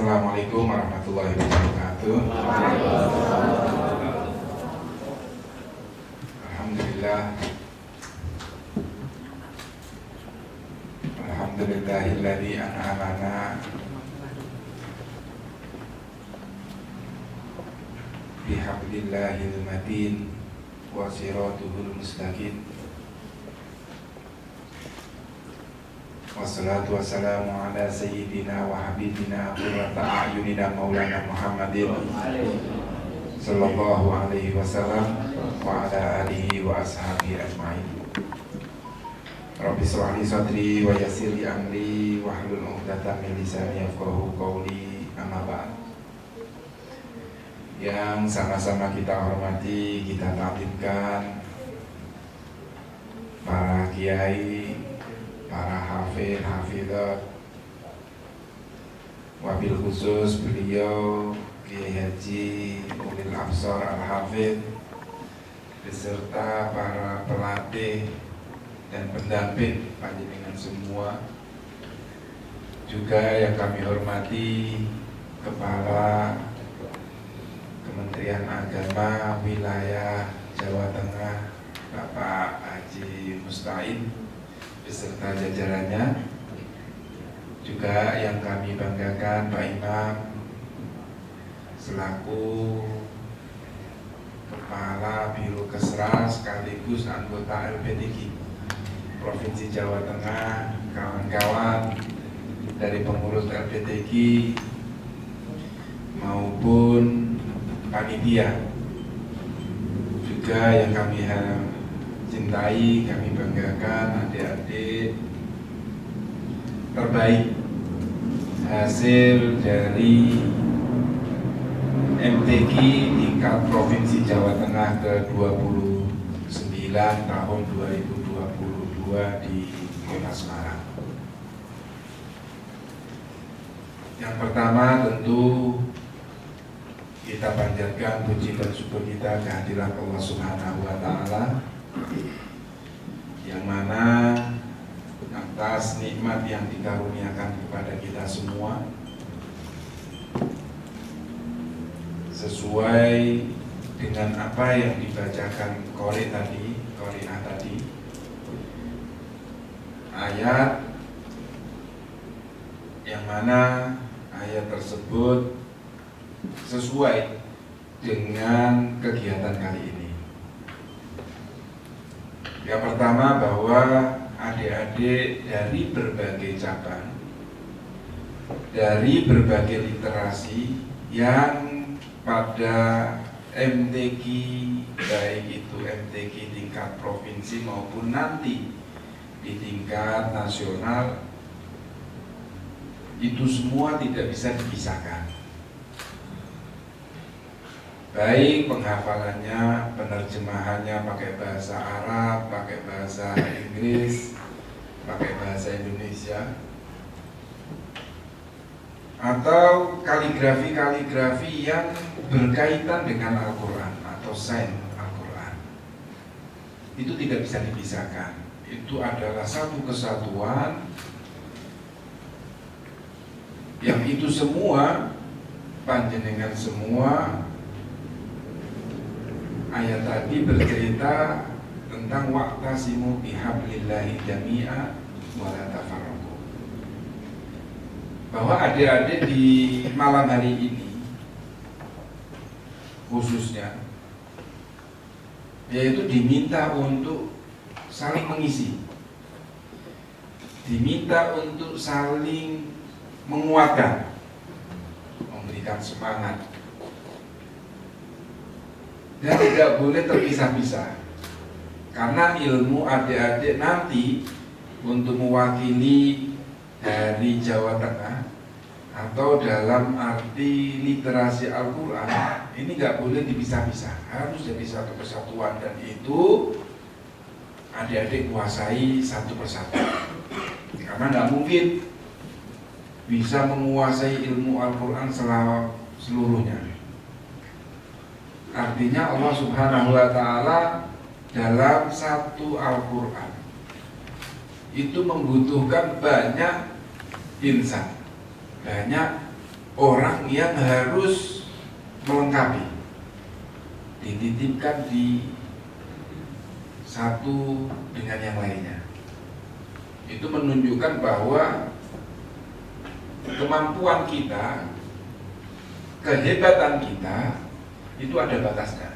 Assalamualaikum warahmatullahi wabarakatuh. Alhamdulillah. Alhamdulillahilladzi an'amana bihablillahil matin wa siratuhul mustaqim. Wassalatu wassalamu ala sayyidina wa habibina qurrata a'yunina maulana Muhammadin sallallahu alaihi wasallam wa ala alihi wa ashabihi ajma'in. Rabbi shrah li sadri wa yassir li amri wahlul 'uqdatam min lisani yafqahu qawli, amma ba'd. Yang sama-sama kita hormati, kita taklimkan para kiai, para hafid, hafidat, wabil khusus beliau Kiai Haji Ulil Absar Al-Hafid beserta para pelatih dan pendamping panjenengan semua, juga yang kami hormati Kepala Kementerian Agama Wilayah Jawa Tengah Bapak Haji Musta'in beserta jajarannya, juga yang kami banggakan Pak Imam selaku Kepala Biro Kesra sekaligus anggota LPTQ Provinsi Jawa Tengah, kawan-kawan dari pengurus LPTQ maupun panitia, juga yang kami cintai, kami banggakan adik-adik terbaik hasil dari MTQ tingkat Provinsi Jawa Tengah ke-29 tahun 2022 di Kota Semarang. Yang pertama tentu kita panjatkan puji dan syukur kita kehadirat Allah Subhanahu wa Ta'ala, yang mana atas nikmat yang dikaruniakan kepada kita semua sesuai dengan apa yang dibacakan Qari'ah tadi, ayat yang mana ayat tersebut sesuai dengan kegiatan kali ini. Yang pertama, bahwa adik-adik dari berbagai cabang, dari berbagai literasi yang pada MTQ, baik itu MTQ tingkat provinsi maupun nanti di tingkat nasional, itu semua tidak bisa dipisahkan. Baik penghafalannya, penerjemahannya pakai bahasa Arab, pakai bahasa Inggris, pakai bahasa Indonesia, atau kaligrafi-kaligrafi yang berkaitan dengan Al-Quran atau sains Al-Quran, itu tidak bisa dipisahkan. Itu adalah satu kesatuan yang itu semua, panjenengan semua, ayat tadi bercerita tentang wa'tasimu bihablillahi jami'a wa la tafarraqu, bahwa adik-adik di malam hari ini khususnya, yaitu diminta untuk saling mengisi, diminta untuk saling menguatkan, memberikan semangat, dan tidak boleh terpisah-pisah. Karena ilmu adik-adik nanti untuk mewakili dari Jawa Tengah atau dalam arti literasi Al-Quran ini nggak boleh dipisah-pisah, harus jadi satu kesatuan, dan itu adik-adik kuasai satu persatu. Karena nggak mungkin bisa menguasai ilmu Al-Quran seluruhnya. Artinya Allah Subhanahu wa Ta'ala dalam satu Al-Quran itu membutuhkan banyak insan, banyak orang yang harus melengkapi, dititipkan di satu dengan yang lainnya. Itu menunjukkan bahwa kemampuan kita, kehebatan kita itu ada batasnya.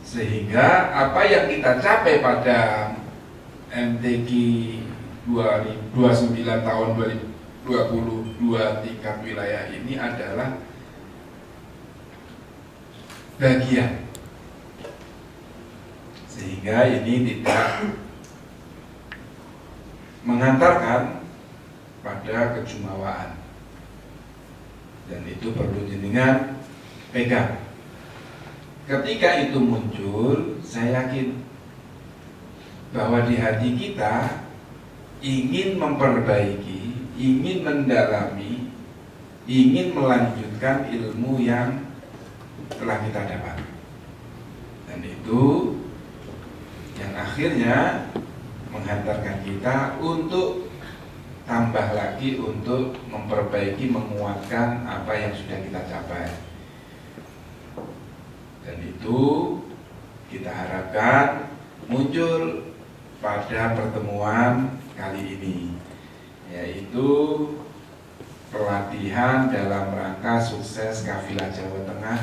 Sehingga apa yang kita capai pada MTQ 29 tahun 2022 tingkat wilayah ini adalah bagian, sehingga ini tidak mengantarkan pada kejumawaan, dan itu perlu jenengan pegang. Ketika itu muncul, saya yakin bahwa di hati kita ingin memperbaiki, ingin mendalami, ingin melanjutkan ilmu yang telah kita dapat. Dan itu yang akhirnya menghantarkan kita untuk tambah lagi, untuk memperbaiki, menguatkan apa yang sudah kita capai. Dan itu kita harapkan muncul pada pertemuan kali ini, yaitu pelatihan dalam rangka sukses Kafilah Jawa Tengah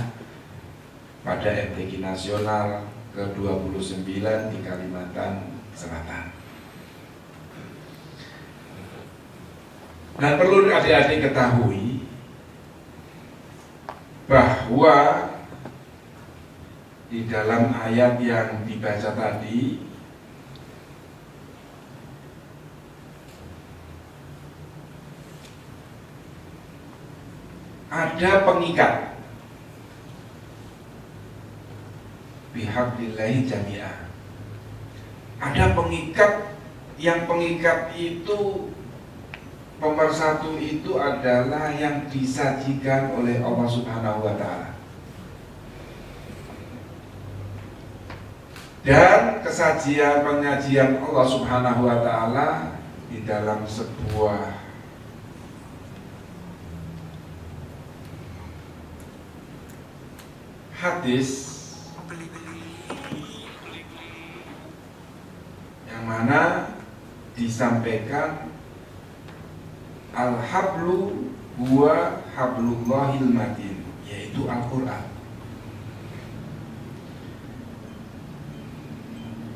pada MTQ Nasional ke-29 di Kalimantan Selatan. Dan perlu adik-adik ketahui bahwa di dalam ayat yang dibaca tadi ada pengikat bihablillahi jami'ah. Ada pengikat, yang pengikat itu pemersatu itu adalah yang disajikan oleh Allah Subhanahu wa Ta'ala. Dan kesajian penyajian Allah Subhanahu wa Ta'ala di dalam sebuah hadis yang mana disampaikan al-hablu huwa hablullahil matin, yaitu Al-Quran.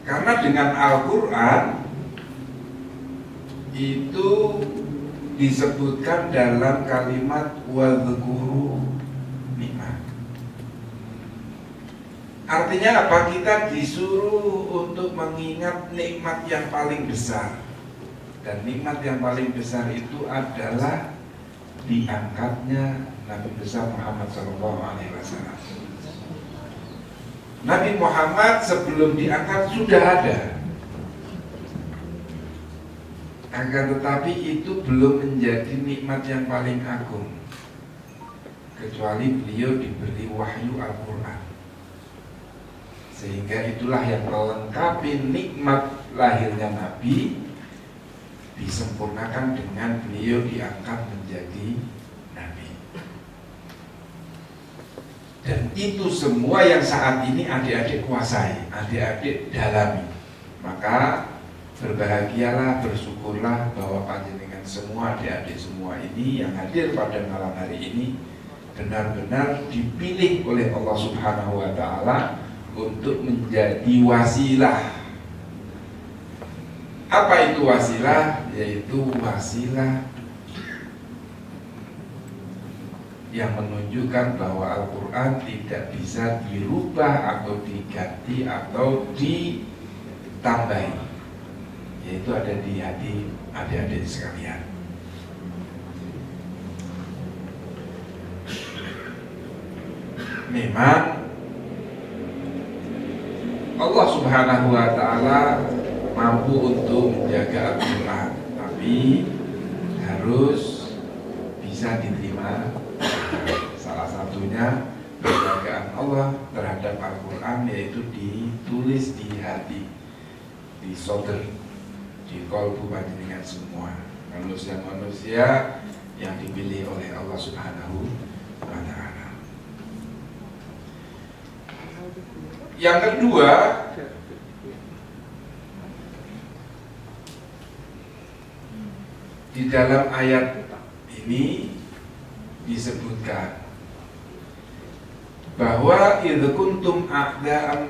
Karena dengan Al-Quran itu disebutkan dalam kalimat wadhkuru nikmat. Artinya apa? Kita disuruh untuk mengingat nikmat yang paling besar. Dan nikmat yang paling besar itu adalah diangkatnya Nabi besar Muhammad SAW. Nabi Muhammad sebelum diangkat sudah ada, akan tetapi itu belum menjadi nikmat yang paling agung, kecuali beliau diberi wahyu Al-Quran. Sehingga itulah yang melengkapi nikmat lahirnya Nabi, disempurnakan dengan beliau diangkat menjadi Nabi. Dan itu semua yang saat ini adik-adik kuasai, adik-adik dalami. Maka berbahagialah, bersyukurlah bahwa panjenengan semua, adik-adik semua ini yang hadir pada malam hari ini benar-benar dipilih oleh Allah Subhanahu wa Ta'ala untuk menjadi wasilah. Apa itu wasilah? Yaitu wasilah yang menunjukkan bahwa Al-Quran tidak bisa dirubah atau diganti atau ditambahi, yaitu ada di hati adik-adik sekalian. Memang Allah Subhanahu wa Ta'ala mampu untuk menjaga Al-Quran, tapi harus bisa diterima. Salah satunya penjagaan Allah terhadap Al-Quran yaitu ditulis di hati, di sodr, di kolbu panjenengan semua. Manusia-manusia yang dipilih oleh Allah Subhanahu wa Ta'ala. Yang kedua, di dalam ayat ini disebutkan bahwa idh kuntum a'da'an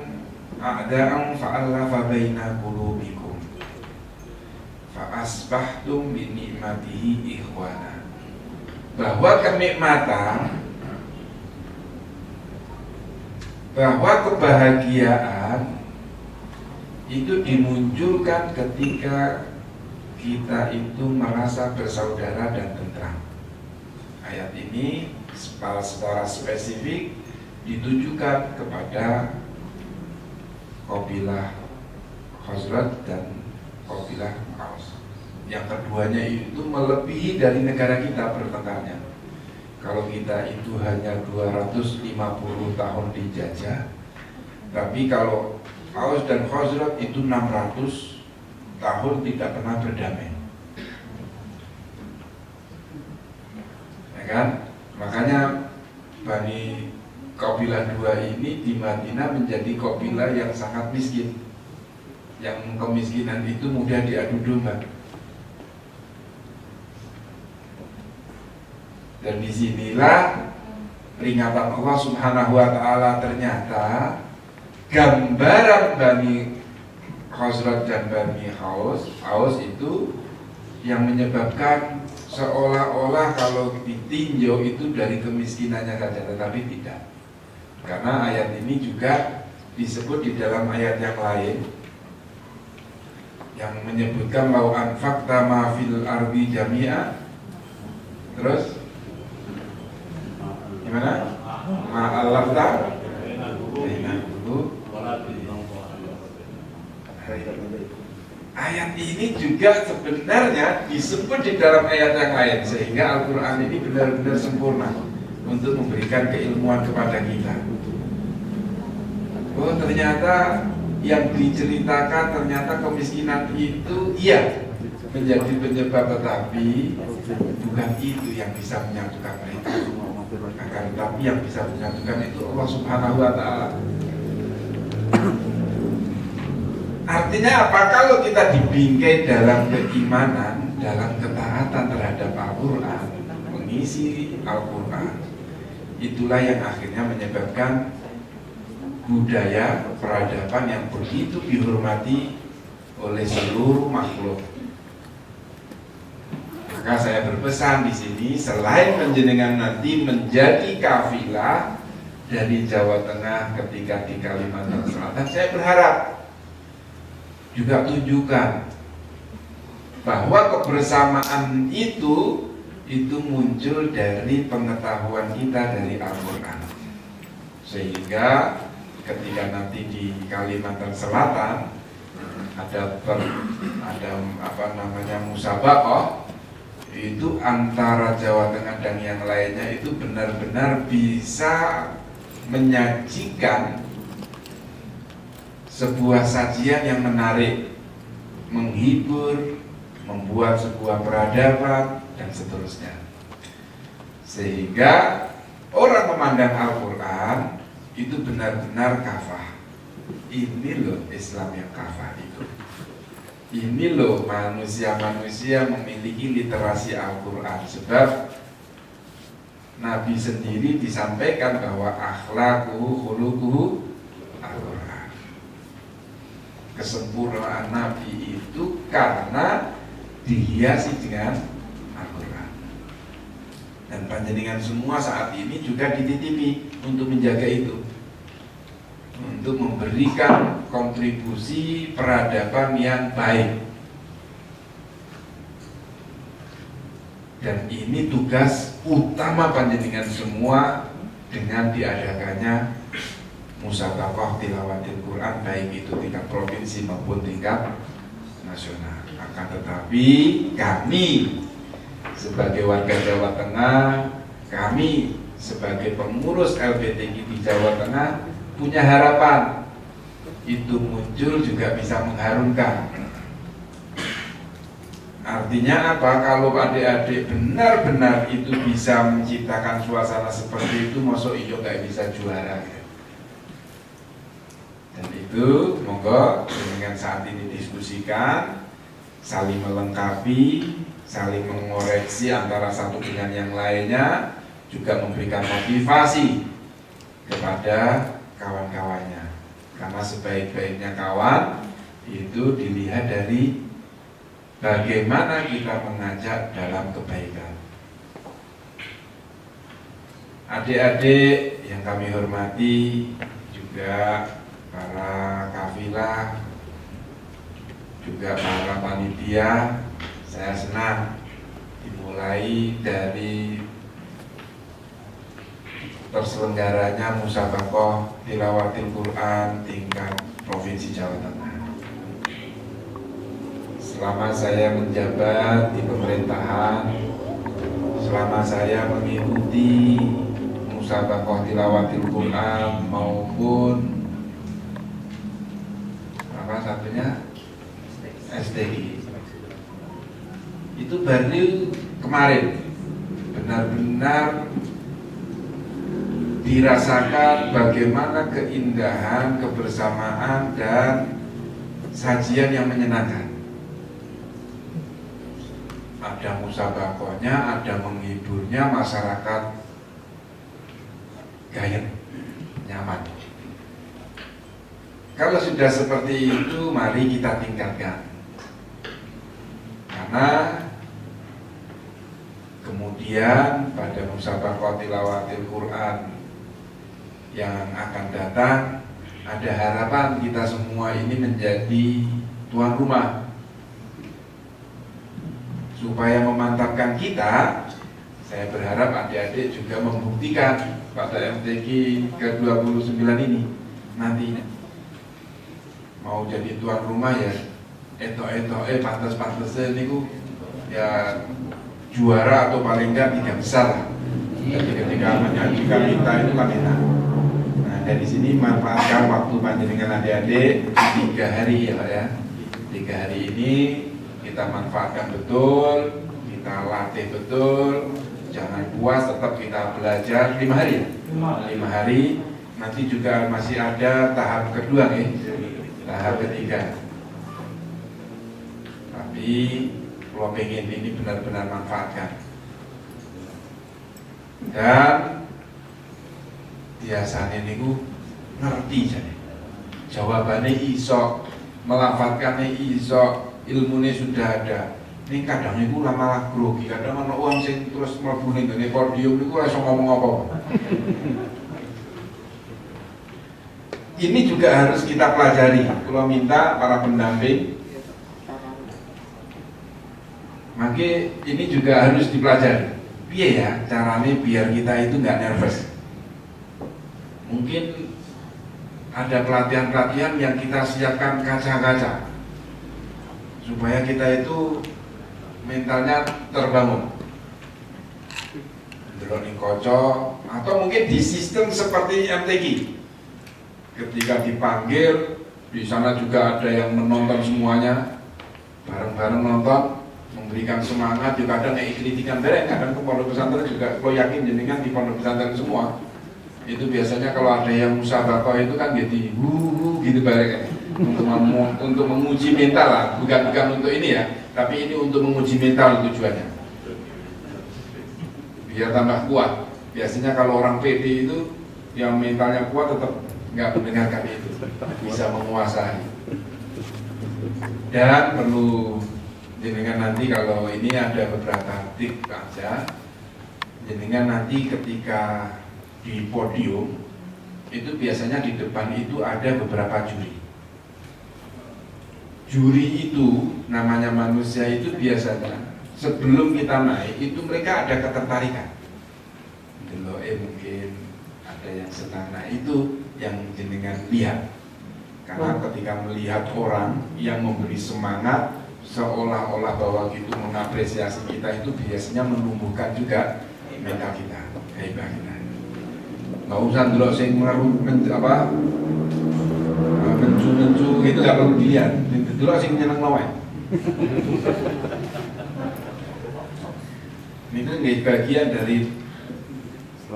fa'alafa baina qulubikum fa asbahtum bi ni'matihi ikhwana. Bahwa kenikmatan, bahwa kebahagiaan itu dimunculkan ketika kita itu merasa bersaudara dan tentram. Ayat ini secara spesifik ditujukan kepada kabilah Khazraj dan kabilah Aus. Yang keduanya itu melebihi dari negara kita bertengkarnya. Kalau kita itu hanya 250 tahun dijajah, tapi kalau Aus dan Khazraj itu 600 tahun tidak pernah berdamai. Ya kan? Makanya Bani kabilah dua ini di Madinah menjadi kabilah yang sangat miskin, yang kemiskinan itu mudah diadu domba. Dan disinilah peringatan Allah Subhanahu wa Ta'ala, ternyata gambaran Bani Khazraj dan Bani Aus itu yang menyebabkan seolah-olah kalau ditinjau itu dari kemiskinannya saja, tetapi tidak. Karena ayat ini juga disebut di dalam ayat yang lain yang menyebutkan lau anfaqta ma fil ardi jami'a, terus gimana? Ma'allafta ayat ini juga sebenarnya disebut di dalam ayat yang lain, sehingga Al-Quran ini benar-benar sempurna untuk memberikan keilmuan kepada kita. Oh, ternyata yang diceritakan ternyata kemiskinan itu iya menjadi penyebab, tetapi bukan itu yang bisa menyatukan mereka. Akan tetapi yang bisa menyatukan itu Allah Subhanahu wa Ta'ala. Artinya apa? Kalau kita dibingkai dalam keimanan, dalam ketaatan terhadap Al-Quran, mengisi Al-Quran, itulah yang akhirnya menyebabkan budaya peradaban yang begitu dihormati oleh seluruh makhluk. Maka saya berpesan di sini, selain panjenengan nanti menjadi kafilah dari Jawa Tengah ketika di Kalimantan Selatan, saya berharap juga tunjukkan bahwa kebersamaan itu muncul dari pengetahuan kita dari Al-Quran, sehingga ketika nanti di Kalimantan Selatan ada musabaqah itu antara Jawa Tengah dan yang lainnya itu benar-benar bisa menyajikan sebuah sajian yang menarik, menghibur, membuat sebuah peradaban dan seterusnya, sehingga orang memandang Al-Quran itu benar-benar kafah. Ini loh Islam yang kafah itu. Ini loh manusia-manusia memiliki literasi Al-Quran. Sebab Nabi sendiri disampaikan bahwa akhlaquhu khuluquhu Al-Quran. Kesempurnaan Nabi itu karena dihiasi dengan Al-Quran. Dan panjenengan semua saat ini juga dititipi untuk menjaga itu, untuk memberikan kontribusi peradaban yang baik. Dan ini tugas utama panjenengan semua dengan diadakannya musabaqah tilawatil Quran, baik itu tingkat provinsi maupun tingkat nasional. Akan tetapi kami sebagai warga Jawa Tengah, kami sebagai pengurus LBTQ di Jawa Tengah punya harapan itu muncul juga bisa mengharumkan Artinya apa? Kalau adik-adik benar-benar itu bisa menciptakan suasana seperti itu, masuk iyo gak bisa juara. Dan itu monggo dengan saat ini diskusikan, saling melengkapi, saling mengoreksi antara satu dengan yang lainnya, juga memberikan motivasi kepada kawan-kawannya. Karena sebaik-baiknya kawan itu dilihat dari bagaimana kita mengajak dalam kebaikan. Adik-adik yang kami hormati, juga para kafilah, juga para panitia, saya senang dimulai dari terselenggaranya musabaqah tilawatil Quran tingkat Provinsi Jawa Tengah. Selama saya menjabat di pemerintahan, selama saya mengikuti musabaqah tilawatil Quran maupun apa satunya STI, itu baru kemarin benar-benar dirasakan bagaimana keindahan, kebersamaan, dan sajian yang menyenangkan. Ada musabaqahnya, ada menghiburnya, masyarakat gayet, nyaman. Kalau sudah seperti itu, mari kita tingkatkan. Karena kemudian pada musabaqah tilawatil Quran yang akan datang, ada harapan kita semua ini menjadi tuan rumah. Supaya memantapkan kita, saya berharap adik-adik juga membuktikan pada MTQ ke-29 ini nantinya mau jadi tuan rumah ya pantas-pantasnya niku ya juara atau paling enggak 3 besar lah. Jadi ketika menyajikan kita itu kan enak. Nah dari sini manfaatkan waktu panjenengan adik-adik 3 hari ya Pak ya. 3 hari ini kita manfaatkan betul, kita latih betul, jangan puas, tetap kita belajar 5 hari ya? 5 hari, nanti juga masih ada tahap kedua nih, tahap ketiga. Tapi kalau pengen ini benar-benar manfaatkan. Dan biasanya niku ngerti jadi. Jawabannya iso, melafalkannya iso, ilmunya sudah ada. Ini kadang itu malah grogi, kadang ada uang sing terus mlebu ning ngene podium niku ora iso ngomong apa-apa. Ini juga harus kita pelajari. Kalau minta para pendamping, maka ini juga harus dipelajari. Piye ya caranya biar kita itu nggak nervous. Mungkin ada pelatihan-pelatihan yang kita siapkan kaca-kaca supaya kita itu mentalnya terbangun. Delok kocok, atau mungkin di sistem seperti MTQ. Ketika dipanggil, di sana juga ada yang menonton semuanya, bareng-bareng nonton, memberikan semangat. Juga ada yang kritikan bereng, kadang ke pondok pesantren juga. Kalau yakin jenengan di pondok pesantren semua, itu biasanya kalau ada yang musabaqah itu kan gitu bareng. Untuk menguji mental lah, bukan untuk ini ya, tapi ini untuk menguji mental tujuannya, biar tambah kuat. Biasanya kalau orang PD itu yang mentalnya kuat tetap nggak mendengarkan itu, bisa menguasai. Dan perlu jenengan nanti kalau ini ada beberapa tip aja, jenengan nanti ketika di podium itu biasanya di depan itu ada beberapa juri. Juri itu namanya manusia itu biasanya sebelum kita naik itu mereka ada ketertarikan. Mungkin ada yang senang, nah itu yang jenengan lihat. Karena ketika melihat orang yang memberi semangat seolah-olah bahwa gitu mengapresiasi kita, itu biasanya menumbuhkan juga mental kita, hebat kita. Nggak usah dulu sing mencu gitu, nggak perlu dilihat. Dulu sing nyeneng lawan. Ini kan bagian dari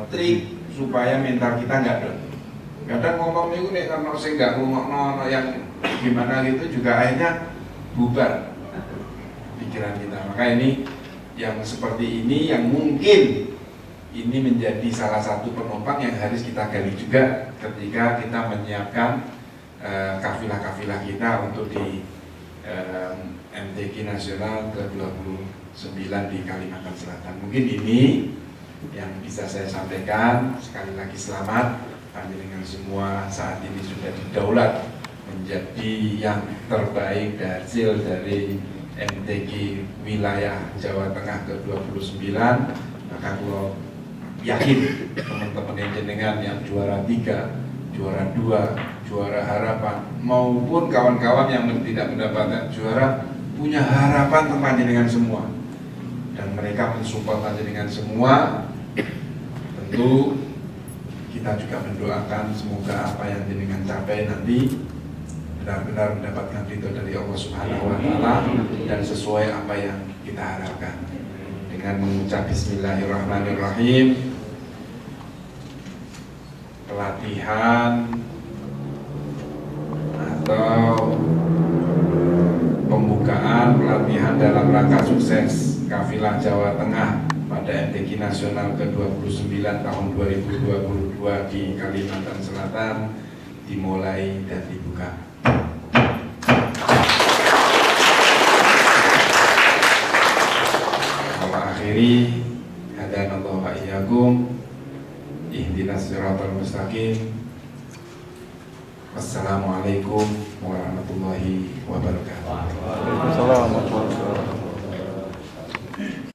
trik supaya mental kita nggak down. Kadang ngomong itu nih karena saya nggak ngomong yang gimana gitu juga akhirnya bubar pikiran kita. Maka ini yang seperti ini yang mungkin ini menjadi salah satu penopang yang harus kita gali juga ketika kita menyiapkan kafilah-kafilah kita untuk di MTQ Nasional ke-29 di Kalimantan Selatan. Mungkin ini yang bisa saya sampaikan. Sekali lagi selamat panjenengan semua saat ini sudah didaulat menjadi yang terbaik hasil dari MTQ wilayah Jawa Tengah ke-29. Maka kalau yakin teman-teman jenengan yang juara 3, juara 2, juara harapan maupun kawan-kawan yang tidak mendapatkan juara punya harapan tentang jenengan semua dan mereka mensupport jenengan semua. Tentu kita juga mendoakan semoga apa yang jenengan capai nanti benar-benar mendapatkan ridho dari Allah Subhanahu wa Ta'ala dan sesuai apa yang kita harapkan. Dengan mengucap Bismillahirrahmanirrahim, pelatihan atau pembukaan pelatihan dalam rangka sukses Kafilah Jawa Tengah pada MTQ Nasional ke-29 tahun 2022 di Kalimantan Selatan dimulai dan dibuka. Wa akhiri hadanallahu wa iyyakum ihdinas siratal mustaqim. Wassalamualaikum warahmatullahi wabarakatuh. Waalaikumsalam warahmatullahi wabarakatuh.